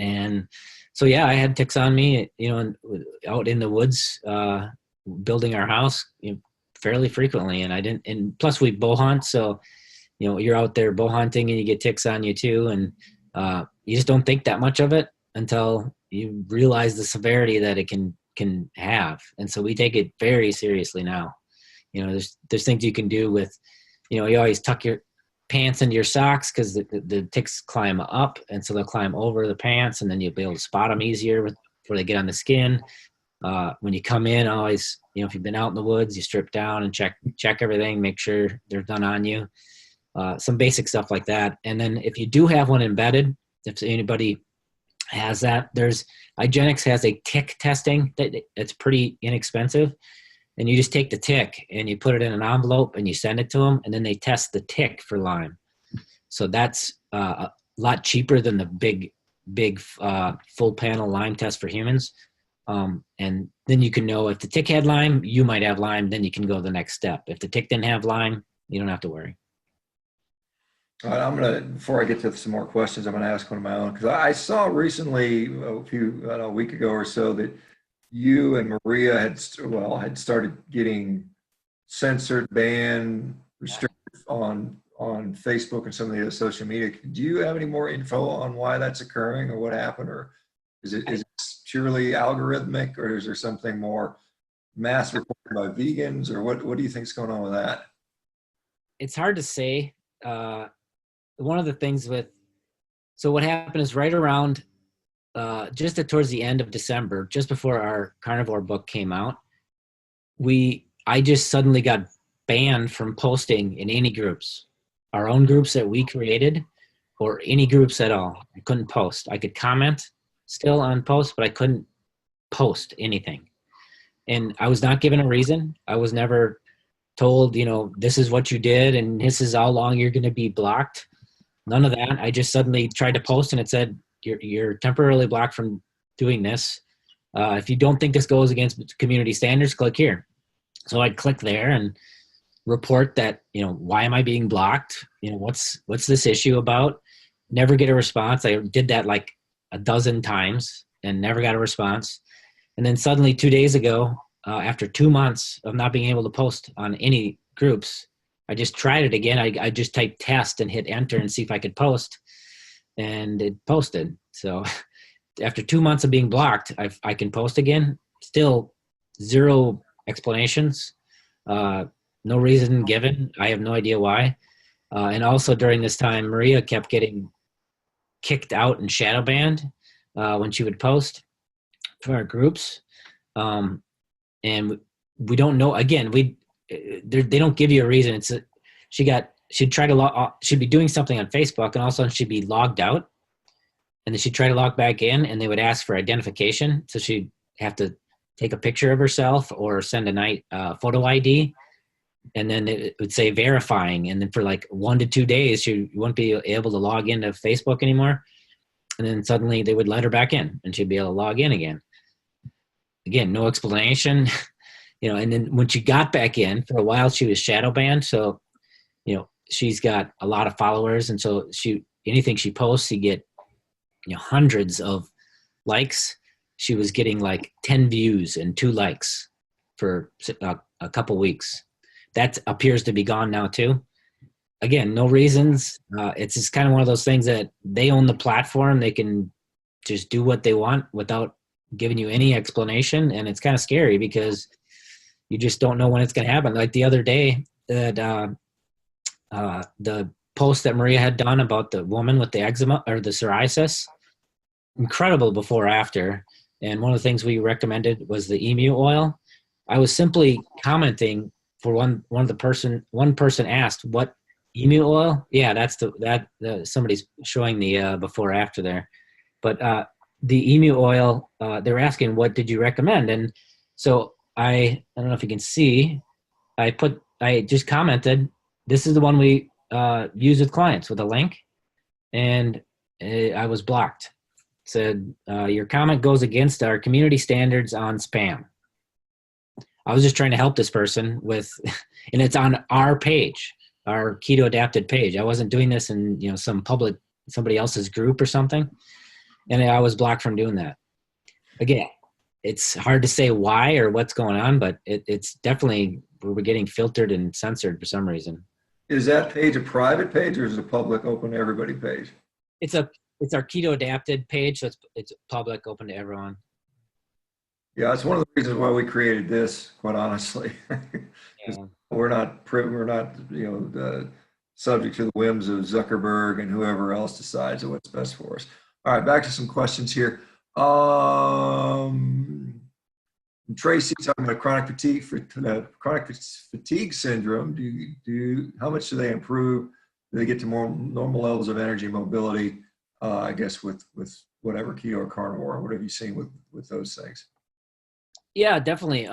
And so, I had ticks on me, out in the woods, building our house, fairly frequently. And plus we bow hunt. So, you're out there bow hunting and you get ticks on you too. And you just don't think that much of it until you realize the severity that it can have. And so we take it very seriously now. There's things you can do with, you always tuck your pants into your socks because the ticks climb up, and so they'll climb over the pants, and then you'll be able to spot them easier before they get on the skin. When you come in, always, if you've been out in the woods, you strip down and check everything, make sure they're done on you. Some basic stuff like that. And then if you do have one embedded, if anybody has that, IGeneX has a tick testing that's pretty inexpensive. And you just take the tick and you put it in an envelope and you send it to them, and then they test the tick for Lyme. So that's a lot cheaper than the big full panel Lyme test for humans. And then you can know if the tick had Lyme, you might have Lyme, then you can go the next step. If the tick didn't have Lyme, you don't have to worry. All right, before I get to some more questions, I'm going to ask one of my own, because I saw recently, a week ago or so, that you and Maria had started getting censored, banned, restricted on Facebook and some of the other social media. Do you have any more info on why that's occurring or what happened, or is it purely algorithmic, or is there something more mass reported by vegans, or what do you think is going on with that? It's hard to say. One of the things so what happened is right around just towards the end of December, just before our carnivore book came out, I just suddenly got banned from posting in any groups, our own groups that we created, or any groups at all. I couldn't post. I could comment still on posts, but I couldn't post anything. And I was not given a reason. I was never told, this is what you did and this is how long you're going to be blocked. None of that. I just suddenly tried to post and it said, you're temporarily blocked from doing this. If you don't think this goes against community standards, click here. So I'd click there and report that, why am I being blocked? What's this issue about? Never get a response. I did that like a dozen times and never got a response. And then suddenly 2 days ago, after 2 months of not being able to post on any groups, I just tried it again. I just typed test and hit enter and see if I could post, and it posted. So after 2 months of being blocked, I can post again. Still zero explanations, no reason given. I have no idea why. And also during this time, Maria kept getting kicked out and shadow banned when she would post for our groups. And we don't know, again, they don't give you a reason. She'd be doing something on Facebook and all of a sudden she'd be logged out. And then she'd try to log back in, and they would ask for identification. So she'd have to take a picture of herself or send a photo ID. And then it would say verifying. And then for like 1 to 2 days, she wouldn't be able to log into Facebook anymore. And then suddenly they would let her back in and she'd be able to log in again. Again, no explanation, and then when she got back in, for a while, she was shadow banned. So, she's got a lot of followers. And so anything she posts, you get, hundreds of likes. She was getting like 10 views and 2 likes for a couple weeks. That appears to be gone now too. Again, no reasons. It's just kind of one of those things that they own the platform. They can just do what they want without giving you any explanation. And it's kind of scary because you just don't know when it's going to happen. Like the other day, that the post that Maria had done about the woman with the eczema or the psoriasis, incredible before after. And one of the things we recommended was the Emu Oil. I was simply commenting for one person asked, what Emu Oil? Yeah, that's somebody's showing the before after there. But the Emu Oil, they were asking, what did you recommend? And so I don't know if you can see, I just commented, this is the one we use with clients, with a link, and I was blocked. It said, your comment goes against our community standards on spam. I was just trying to help this person with, and it's on our page, our Keto Adapted page. I wasn't doing this in, somebody else's group or something. And I was blocked from doing that. Again, it's hard to say why or what's going on, but it's definitely, we're getting filtered and censored for some reason. Is that page a private page or is it a public, open to everybody page? It's our Keto Adapted page, so it's public, open to everyone. Yeah, it's one of the reasons why we created this, quite honestly. Yeah. We're not subject to the whims of Zuckerberg and whoever else decides what's best for us. All right, back to some questions here. Tracy talking about chronic fatigue syndrome. How much do they improve? Do they get to more normal levels of energy and mobility? I guess with whatever keto or carnivore, what have you seen with those things? Yeah, definitely.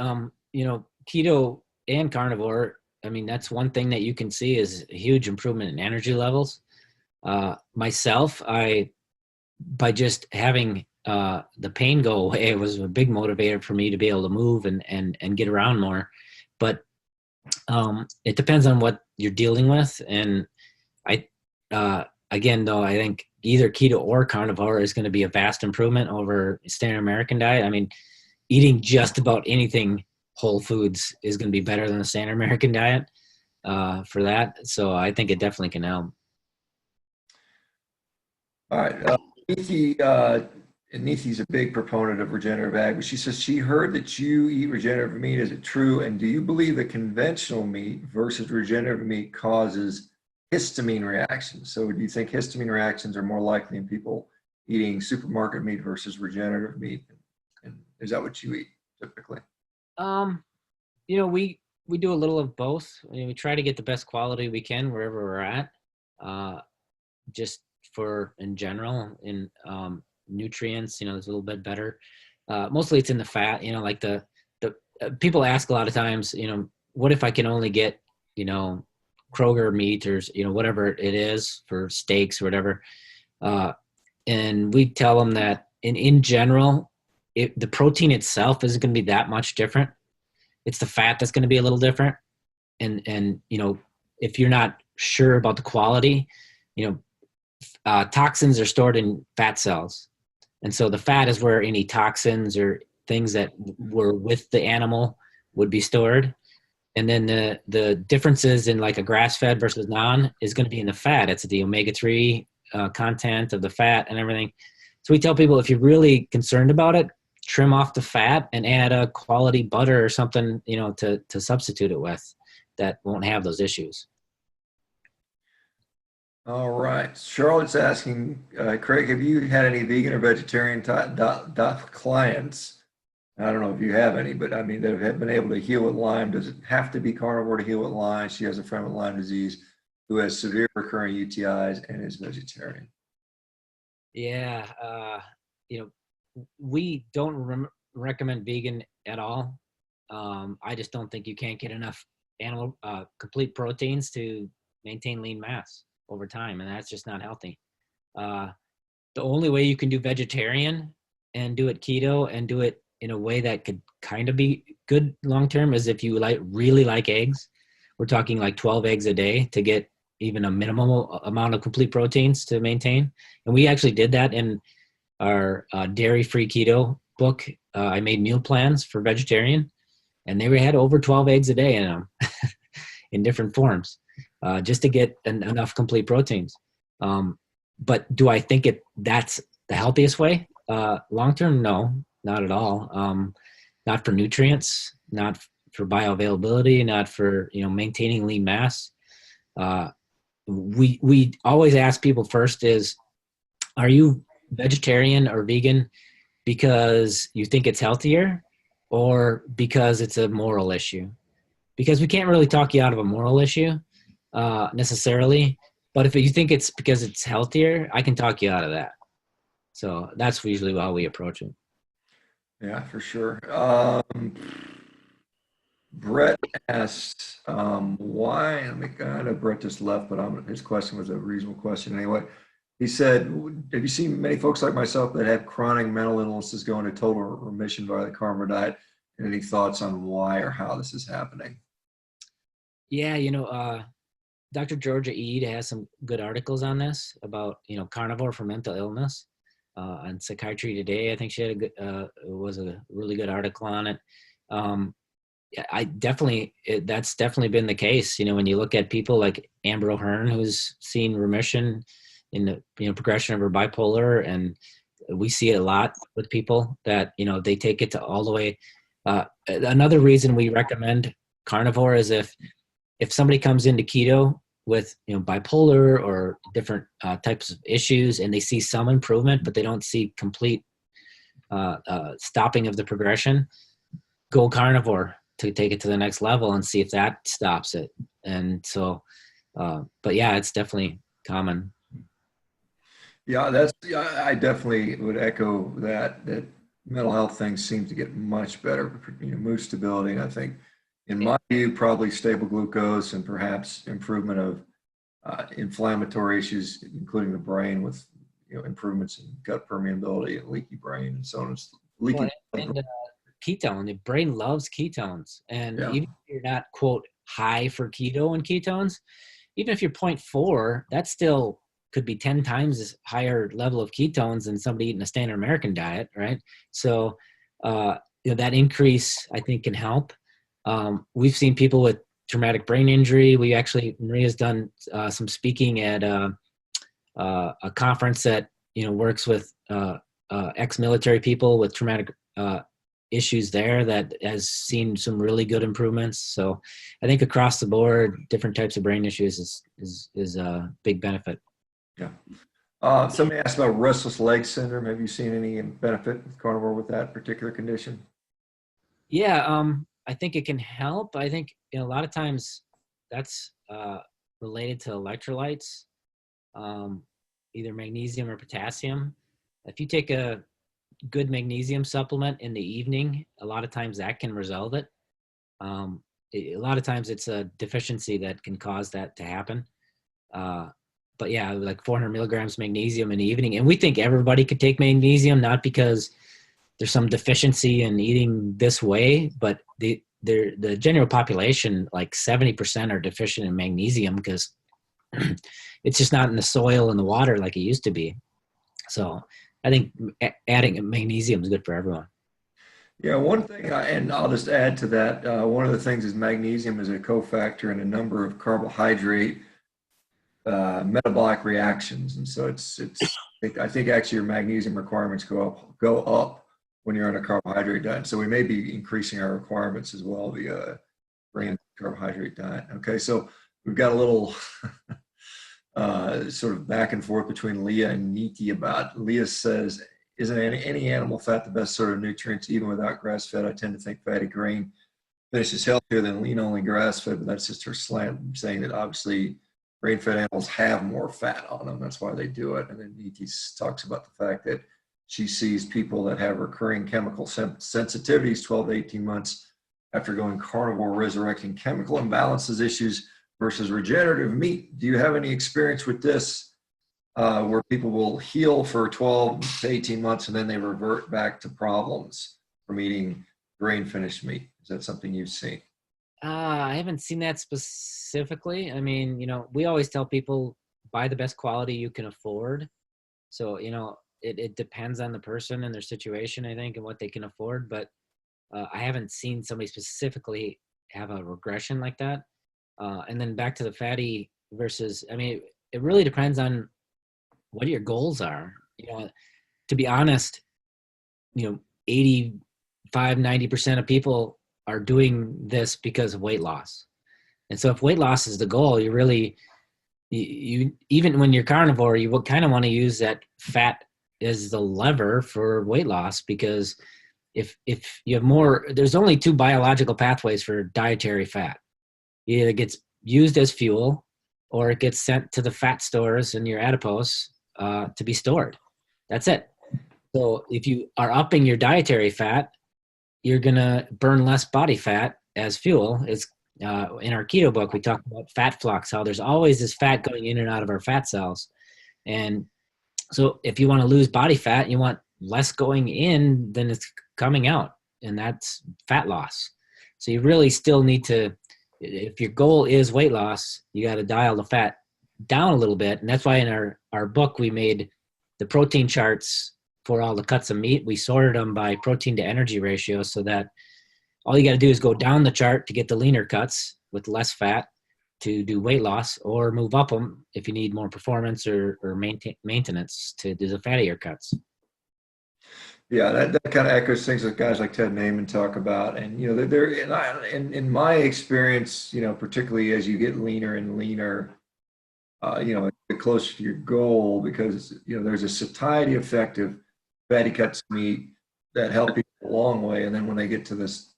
Keto and carnivore, I mean, that's one thing that you can see is a huge improvement in energy levels. Myself, by just having the pain go away, it was a big motivator for me to be able to move and get around more. But it depends on what you're dealing with. And again, though, I think either keto or carnivore is going to be a vast improvement over standard American diet. I mean, eating just about anything whole foods is going to be better than the standard American diet for that. So I think it definitely can help. All right. Nithi's a big proponent of regenerative ag, but she says she heard that you eat regenerative meat. Is it true? And do you believe that conventional meat versus regenerative meat causes histamine reactions? So do you think histamine reactions are more likely in people eating supermarket meat versus regenerative meat? And is that what you eat typically? We do a little of both. I mean, we try to get the best quality we can wherever we're at, just for in general in nutrients, it's a little bit better. Mostly it's in the fat, like the people ask a lot of times, what if I can only get, Kroger meat or, whatever it is for steaks or whatever. And we tell them that in general, the protein itself isn't going to be that much different. It's the fat that's going to be a little different. And if you're not sure about the quality, toxins are stored in fat cells. And so the fat is where any toxins or things that were with the animal would be stored. And then the differences in like a grass-fed versus non is going to be in the fat. It's the omega-3 content of the fat and everything. So we tell people, if you're really concerned about it, trim off the fat and add a quality butter or something, to substitute it with that won't have those issues. All right. Charlotte's asking, Craig, have you had any vegan or vegetarian clients? I don't know if you have any, but I mean, that have been able to heal with Lyme. Does it have to be carnivore to heal with Lyme? She has a friend with Lyme disease who has severe recurring UTIs and is vegetarian. Yeah, you know, we don't recommend vegan at all. I just don't think you can't get enough animal complete proteins to maintain lean mass over time, and that's just not healthy. Uh, the only way you can do vegetarian and do it keto and do it in a way that could kind of be good long term is if you really like eggs. We're talking like 12 eggs a day to get even a minimal amount of complete proteins to maintain. And we actually did that in our dairy-free keto book. I made meal plans for vegetarian, and they had over 12 eggs a day in them in different forms, just to get enough complete proteins. But do I think that's the healthiest way? Long term, no, not at all. Not for nutrients, not for bioavailability, not for maintaining lean mass. We always ask people first is, are you vegetarian or vegan because you think it's healthier or because it's a moral issue? Because we can't really talk you out of a moral issue necessarily. But if you think it's because it's healthier, I can talk you out of that. So that's usually how we approach it. Yeah, for sure. Brett asked, why, I know Brett just left, but his question was a reasonable question anyway. He said, have you seen many folks like myself that have chronic mental illnesses go into total remission via the carnivore diet? And any thoughts on why or how this is happening? Yeah, Dr. Georgia Eade has some good articles on this about, carnivore for mental illness on Psychiatry Today. I think she had was a really good article on it. That's definitely been the case. When you look at people like Amber O'Hearn, who's seen remission in the progression of her bipolar, and we see it a lot with people that they take it to all the way. Another reason we recommend carnivore is if somebody comes into keto with bipolar or different types of issues, and they see some improvement, but they don't see complete stopping of the progression, go carnivore to take it to the next level and see if that stops it. And so, but yeah, it's definitely common. Yeah, I definitely would echo that mental health things seem to get much better, mood stability. And I think, in my view, probably stable glucose and perhaps improvement of inflammatory issues, including the brain, with improvements in gut permeability and leaky brain and so on. Leaky. And ketone, the brain loves ketones, and Yeah. even if you're not quote high for keto and ketones, even if you're 0.4, that still could be 10 times as higher level of ketones than somebody eating a standard American diet, right? So that increase, I think, can help. We've seen people with traumatic brain injury. Maria's done some speaking at a conference that works with ex-military people with traumatic issues there, that has seen some really good improvements. So I think across the board, different types of brain issues is a big benefit. Yeah. Somebody asked about restless leg syndrome. Have you seen any benefit with carnivore with that particular condition? Yeah, I think it can help. I think a lot of times that's related to electrolytes, either magnesium or potassium. If you take a good magnesium supplement in the evening, a lot of times that can resolve it. A lot of times it's a deficiency that can cause that to happen. But yeah, like 400 milligrams magnesium in the evening. And we think everybody could take magnesium, not because there's some deficiency in eating this way, but the general population, like 70% are deficient in magnesium because it's just not in the soil and the water like it used to be. So I think adding magnesium is good for everyone. Yeah, one thing, and I'll just add to that, one of the things is magnesium is a cofactor in a number of carbohydrate metabolic reactions, and so I think actually your magnesium requirements go up when you're on a carbohydrate diet. So we may be increasing our requirements as well via brain carbohydrate diet. Okay, so we've got a little sort of back and forth between Leah and Niti about. Leah says, isn't any animal fat the best sort of nutrients even without grass fed? I tend to think fatty grain finishes healthier than lean only grass fed, but that's just her slant saying that obviously grain-fed animals have more fat on them. That's why they do it. And then he talks about the fact that she sees people that have recurring chemical sensitivities 12 to 18 months after going carnivore, resurrecting chemical imbalances issues versus regenerative meat. Do you have any experience with this, where people will heal for 12 to 18 months and then they revert back to problems from eating grain-finished meat? Is that something you've seen? I haven't seen that specifically. I mean, we always tell people buy the best quality you can afford. So, it depends on the person and their situation, I think, and what they can afford. But I haven't seen somebody specifically have a regression like that. And then back to the fatty versus, I mean, it really depends on what your goals are. To be honest, 85-90% of people are doing this because of weight loss. And so if weight loss is the goal, you really, you even when you're carnivore, you will kind of want to use that fat as the lever for weight loss, because if you have more, there's only two biological pathways for dietary fat. Either it gets used as fuel or it gets sent to the fat stores in your adipose to be stored. That's it. So if you are upping your dietary fat, you're going to burn less body fat as fuel. It's in our keto book, we talk about fat flux, how there's always this fat going in and out of our fat cells. And so if you want to lose body fat, you want less going in than it's coming out, and that's fat loss. So you really still need to, if your goal is weight loss, you got to dial the fat down a little bit. And that's why in our book, we made the protein charts for all the cuts of meat. We sorted them by protein to energy ratio, so that all you got to do is go down the chart to get the leaner cuts with less fat to do weight loss, or move up them if you need more performance or maintenance to do the fattier cuts. Yeah, that kind of echoes things that guys like Ted Naiman talk about. And, in my experience, particularly as you get leaner and leaner, get closer to your goal, because, there's a satiety effect of fatty cuts of meat that help people a long way. And then when they get to this,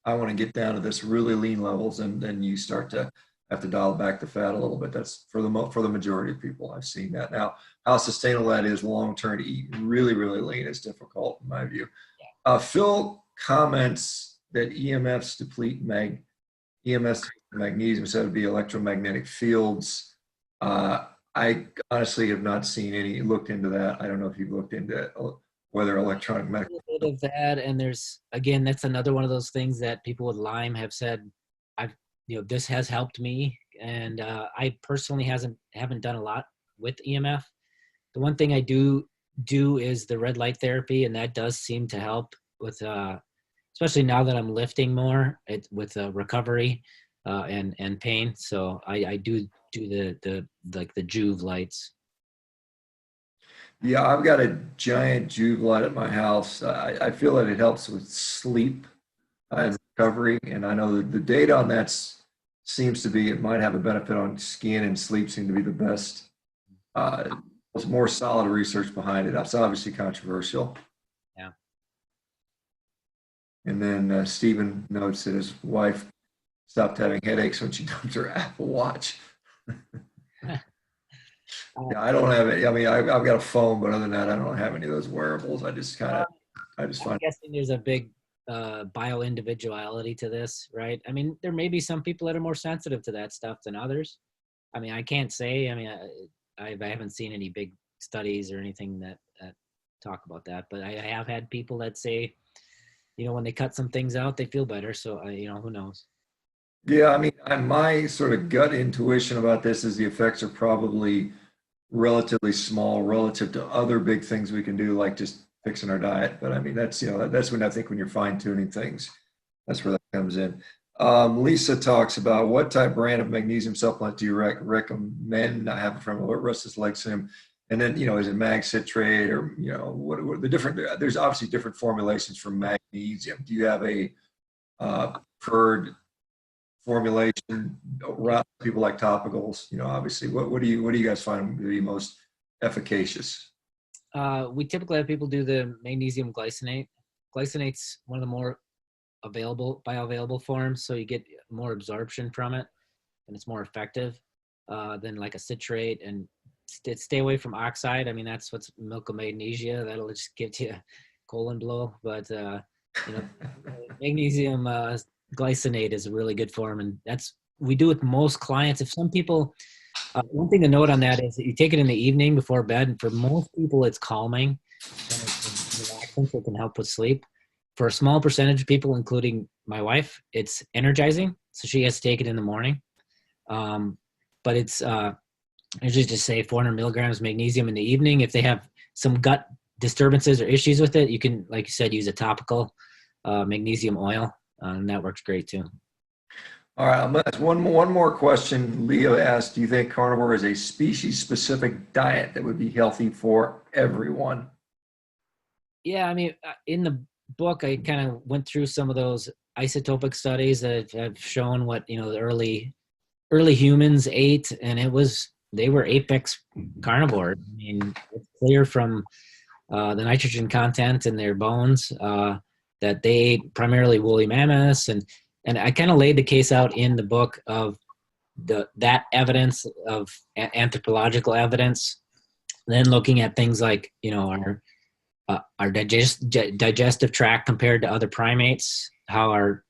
I want to get down to this really lean levels, and then you start to have to dial back the fat a little bit. That's for the majority of people. I've seen that. Now, how sustainable that is long term to eat really, really lean is difficult in my view. Phil comments that EMFs deplete magnesium, so it would be electromagnetic fields. I honestly have not seen any, looked into that. I don't know if you've looked into whether electronic medical. A little bit of that, and that's another one of those things that people with Lyme have said, this has helped me, and I personally haven't done a lot with EMF. The one thing I do is the red light therapy, and that does seem to help with, especially now that I'm lifting more, with recovery and pain. So I do the Juve lights. Yeah, I've got a giant Juve light at my house. I feel that it helps with sleep and recovery, and I know that the data on that seems to be, it might have a benefit on skin, and sleep seem to be the best. There's more solid research behind it. That's obviously controversial. Yeah. And then Stephen notes that his wife stopped having headaches when she dumped her Apple Watch. Yeah, I don't have it. I mean, I've got a phone, but other than that, I don't have any of those wearables. I just find. I'm guessing there's a big bio individuality to this, right? I mean, there may be some people that are more sensitive to that stuff than others. I mean, I can't say. I mean, I haven't seen any big studies or anything that talk about that, but I have had people that say, when they cut some things out, they feel better. So, who knows? Yeah, I mean, my sort of gut intuition about this is the effects are probably relatively small relative to other big things we can do, like just fixing our diet. But I mean, that's when I think when you're fine tuning things, that's where that comes in. Lisa talks about what type brand of magnesium supplement do you recommend? I have it from Restless Leg Syndrome. And then, is it mag citrate, or, what the different, there's obviously different formulations for magnesium. Do you have a preferred formulation around people like topicals? Obviously, what do you guys find to be most efficacious? We typically have people do the magnesium glycinate. Glycinate's one of the more bioavailable forms, so you get more absorption from it, and it's more effective. than like a citrate, and stay away from oxide. I mean, that's what's milk of magnesia. That'll just give you a colon blow. But magnesium glycinate is a really good form, and we do with most clients. If some people, one thing to note on that is that you take it in the evening before bed, and for most people, it's calming and it's relaxing, so it can help with sleep. For a small percentage of people, including my wife, it's energizing, so she has to take it in the morning. But it's usually just say 400 milligrams magnesium in the evening. If they have some gut disturbances or issues with it, you can, like you said, use a topical magnesium oil, and that works great too. All right, I'm gonna ask one more question. Leo asked, do you think carnivore is a species-specific diet that would be healthy for everyone? Yeah, I mean, in the book, I kind of went through some of those isotopic studies that have shown what, the early humans ate, and they were apex carnivores. I mean, it's clear from the nitrogen content in their bones that they ate primarily woolly mammoths, and I kind of laid the case out in the book of that evidence of anthropological evidence, then looking at things like our digestive tract compared to other primates, how our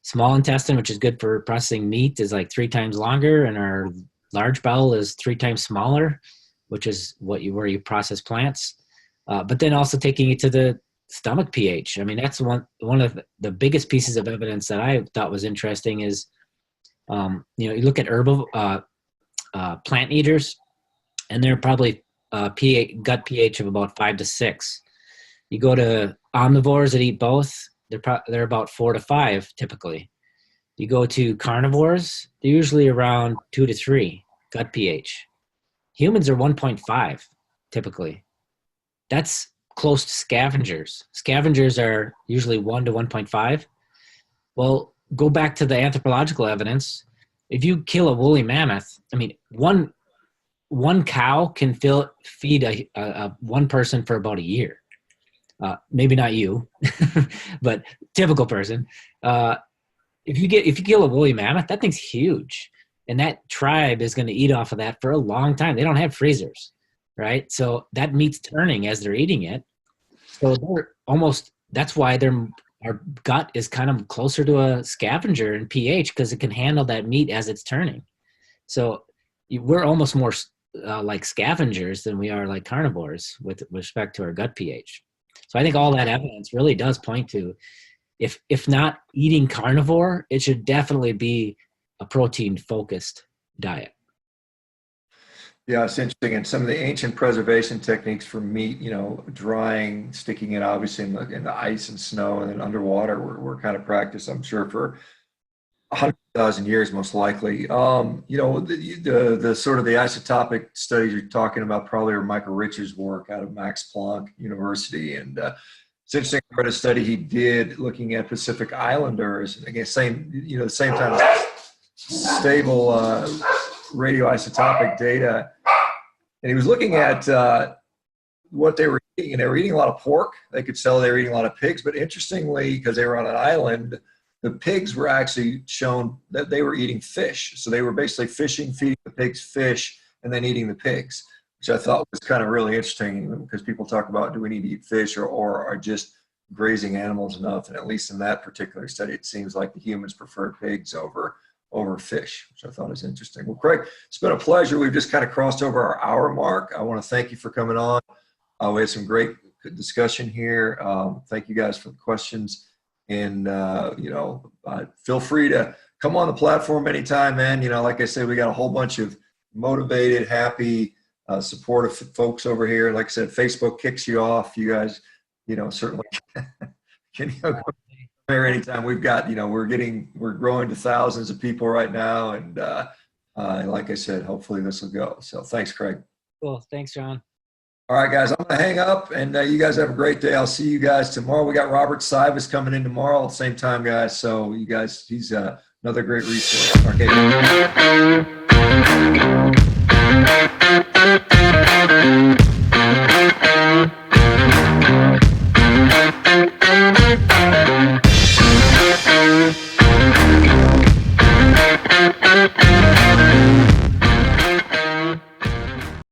small intestine, which is good for processing meat, is like 3 times longer, and our large bowel is 3 times smaller, which is where you process plants. But then also taking it to the stomach pH. I mean, that's one of the biggest pieces of evidence that I thought was interesting is, you look at herbal plant eaters, and they're probably gut pH of about 5 to 6. You go to omnivores that eat both, they're about 4 to 5 typically. You go to carnivores, they're usually around 2 to 3 gut pH. Humans are 1.5 typically. That's close to scavengers. Scavengers are usually 1 to 1.5. Well, go back to the anthropological evidence. If you kill a woolly mammoth, I mean, one cow can feed a one person for about a year. Maybe not you, but typical person. If you kill a woolly mammoth, that thing's huge, and that tribe is going to eat off of that for a long time. They don't have freezers, right? So that meat's turning as they're eating it. So that's why our gut is kind of closer to a scavenger in pH, because it can handle that meat as it's turning. So we're almost more like scavengers than we are like carnivores with respect to our gut pH. So I think all that evidence really does point to, if not eating carnivore, it should definitely be a protein-focused diet. Yeah, it's interesting. And some of the ancient preservation techniques for meat, drying, sticking it obviously in the ice and snow, and then underwater were kind of practiced, I'm sure, for 100,000 years, most likely. The sort of the isotopic studies you're talking about probably are Michael Rich's work out of Max Planck University. And it's interesting, I read a study he did looking at Pacific Islanders, again, the same kind of stable radioisotopic data. And he was looking at what they were eating, and they were eating a lot of pork. They could tell they were eating a lot of pigs, but interestingly, because they were on an island, the pigs were actually shown that they were eating fish. So they were basically fishing, feeding the pigs fish, and then eating the pigs, which I thought was kind of really interesting, because people talk about, do we need to eat fish or are just grazing animals enough? And at least in that particular study, it seems like the humans preferred pigs over fish, which I thought was interesting. Well, Craig, it's been a pleasure. We've just kind of crossed over our hour mark. I want to thank you for coming on. We had some great discussion here. Thank you guys for the questions. And, feel free to come on the platform anytime, man. Like I said, we got a whole bunch of motivated, happy, supportive folks over here. Like I said, Facebook kicks you off. You guys, certainly can come here anytime. We've got, we're growing to thousands of people right now. And like I said, hopefully this will go. So thanks, Craig. Cool. Thanks, John. All right, guys, I'm going to hang up, and you guys have a great day. I'll see you guys tomorrow. We got Robert Sivas coming in tomorrow at the same time, guys. So you guys, he's another great resource. Okay.